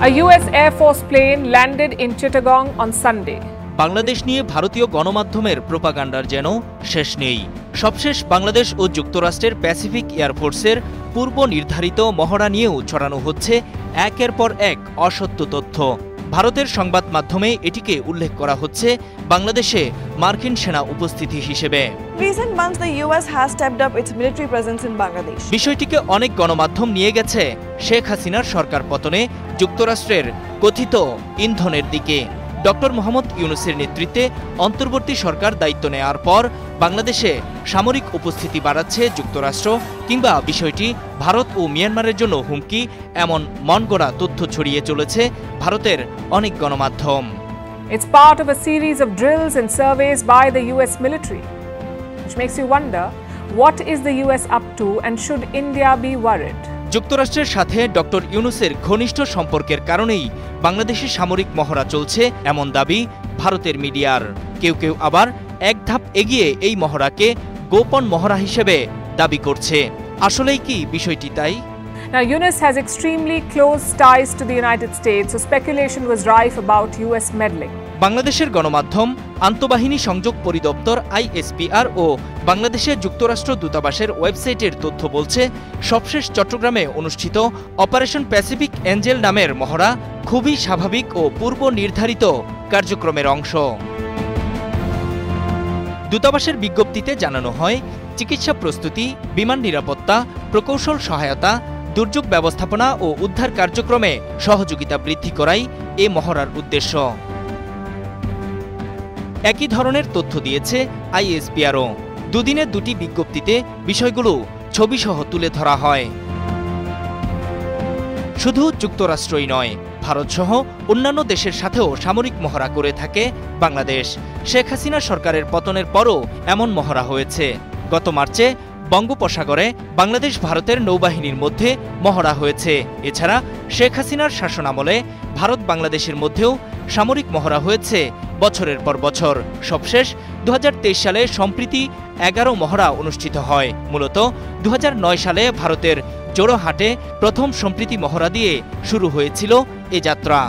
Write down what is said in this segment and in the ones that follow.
A US Air Force plane landed in Chittagong on Sunday. Bangladesh নিয়ে ভারতীয় গণমাধ্যমের প্রোপাগান্ডার যেন শেষ নেই। সবশেষ বাংলাদেশ ও যুক্তরাষ্ট্রের প্যাসিফিক এয়ারফোর্সের পূর্ব নির্ধারিত মহড়া নিয়েও ছড়ানো হচ্ছে একের পর এক অসত্য তথ্য। ভারতের সংবাদ মাধ্যমে এটিকে উল্লেখ করা হচ্ছে বাংলাদেশে মার্কিন সেনা উপস্থিতি হিসেবে। Recent months the US has stepped up its military presence in Bangladesh. বিষয়টিকে অনেক গণমাধ্যম নিয়ে গেছে শেখ হাসিনার সরকার পতনে যুক্তরাষ্ট্রের কথিত ইন্ধনের দিকে। ডক্টর মোহাম্মদ ইউনূসের নেতৃত্বে অন্তর্বর্তী সরকার দায়িত্ব নেওয়ার পর বাংলাদেশে সামরিক উপস্থিতি বাড়াচ্ছে যুক্তরাষ্ট্র, কিংবা বিষয়টি ভারত ও মিয়ানমারের জন্য হুমকি, এমন মনগড়া তথ্য ছড়িয়ে চলেছে ভারতের অনেক গণমাধ্যম। It's part of a series of drills and surveys by the US military, which makes you wonder what is the US up to and should India be worried? যুক্তরাষ্ট্রের সাথে ডক্টর ইউনূসের ঘনিষ্ঠ সম্পর্কের কারণেই বাংলাদেশে সামরিক মহড়া চলছে এমন দাবি ভারতের মিডিয়ার। কেউ কেউ আবার এক ধাপ এগিয়ে এই মহড়াকে গোপন মহড়া হিসেবে দাবি করছে। আসলেই কি বিষয়টি তাই? Now, Yunus has extremely close ties to the United States, so speculation was rife about US meddling. বাংলাদেশের গণমাধ্যম আন্তঃবাহিনী সংযোগ পরিদপ্তর ISPR ও বাংলাদেশে যুক্তরাষ্ট্র দূতাবাসের ওয়েবসাইটের তথ্য বলছে, সবশেষ চট্টগ্রামে অনুষ্ঠিত অপারেশন প্যাসিফিক এঞ্জেল নামের মহড়া খুবই স্বাভাবিক ও পূর্ব নির্ধারিত কার্যক্রমের অংশ। দূতাবাসের বিজ্ঞপ্তিতে জানানো হয়, চিকিৎসা প্রস্তুতি, বিমান নিরাপত্তা, প্রকৌশল সহায়তা, দুর্যোগ ব্যবস্থাপনা ও উদ্ধার কার্যক্রমে সহযোগিতা বৃদ্ধি করাই এ মহড়ার উদ্দেশ্য। একই ধরনের তথ্য দিয়েছে ISPRও। দুদিনের দুটি বিজ্ঞপ্তিতে বিষয়গুলো ছবিসহ তুলে ধরা হয়। শুধু যুক্তরাষ্ট্রই নয়, ভারতসহ অন্যান্য দেশের সাথেও সামরিক মহড়া করে থাকে বাংলাদেশ। শেখ হাসিনা সরকারের পতনের পরও এমন মহড়া হয়েছে। গত মার্চে বঙ্গোপসাগরে বাংলাদেশ ভারতের নৌবাহিনীর মধ্যে মহড়া হয়েছে। এছাড়া শেখ হাসিনার শাসনামলে ভারত বাংলাদেশের মধ্যেও সামরিক মহড়া হয়েছে বছরের পর বছর। সবশেষ 2023 সালে সম্প্রীতি 11 মহড়া অনুষ্ঠিত হয়। মূলত 2009 সালে ভারতের জোড়হাটে প্রথম সম্প্রীতি মহড়া দিয়ে শুরু হয়েছিল এ যাত্রা।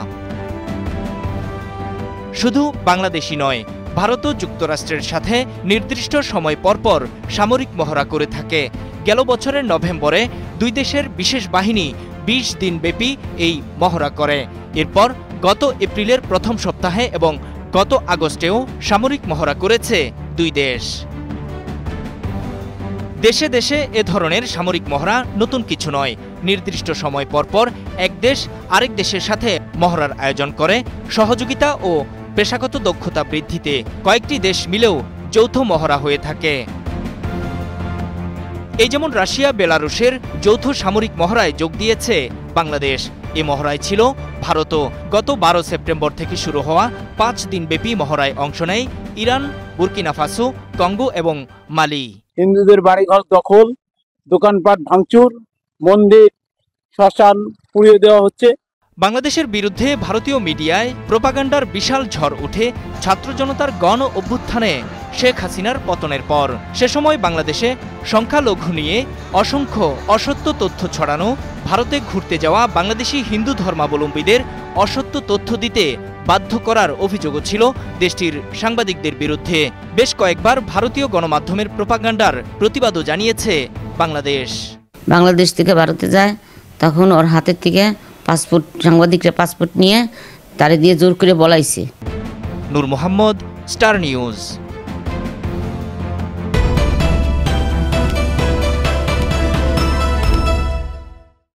শুধু বাংলাদেশই নয়, ভারত ও যুক্তরাষ্ট্রের সাথে নির্দিষ্ট সময় পরপর সামরিক মহড়া করে থাকে। গেল বছরের নভেম্বরে দুই দেশের বিশেষ বাহিনী 20 দিনব্যাপী এই মহড়া করে। এরপর গত এপ্রিলের প্রথম সপ্তাহে এবং গত আগস্টেও সামরিক মহড়া করেছে দুই দেশ। দেশে দেশে এ ধরনের সামরিক মহড়া নতুন কিছু নয়। নির্দিষ্ট সময় পরপর এক দেশ আরেক দেশের সাথে মহড়ার আয়োজন করে সহযোগিতা ও পেশাগত দক্ষতা বৃদ্ধিতে। কয়েকটি দেশ মিলেও যৌথ মহড়া হয়ে থাকে। এই যেমন রাশিয়া বেলারুশের যৌথ সামরিক মহড়ায় যোগ দিয়েছে বাংলাদেশ। এ মহড়ায় ছিল ভারতও। গত 12 সেপ্টেম্বর থেকে শুরু হওয়া 5 দিনব্যাপী মহড়ায় অংশ নেয় ইরান, বুর্কিনা ফাসো, কঙ্গো এবং মালি। হিন্দুদের বাড়িঘর দখল, দোকানপাট ভাঙচুর, মন্দির, শ্মশান পুড়িয়ে দেওয়া হচ্ছে। বাংলাদেশের বিরুদ্ধে ভারতীয় মিডিয়ায় প্রোপাগান্ডার বিশাল ঝড় উঠে ছাত্র জনতার গণ অভ্যুত্থানে শেখ হাসিনার পতনের পর। সে সময় বাংলাদেশে সংখ্যালঘু নিয়ে অসংখ্য অসত্য তথ্য ছড়ানো, ভারতে ঘুরতে যাওয়া বাংলাদেশি হিন্দু ধর্মাবলম্বীদের অসত্য তথ্য দিতে বাধ্য করার অভিযোগও ছিল দেশটির সাংবাদিকদের বিরুদ্ধে। বেশ কয়েকবার ভারতীয় গণমাধ্যমের প্রোপাগান্ডার প্রতিবাদও জানিয়েছে বাংলাদেশ। বাংলাদেশ থেকে ভারতে যায়, তখন ওর হাতের থেকে পাসপোর্ট, সাংবাদিকরা পাসপোর্ট নিয়ে তারে দিয়ে জোর করে বলাইছে। নূর মোহাম্মদ, স্টার নিউজ।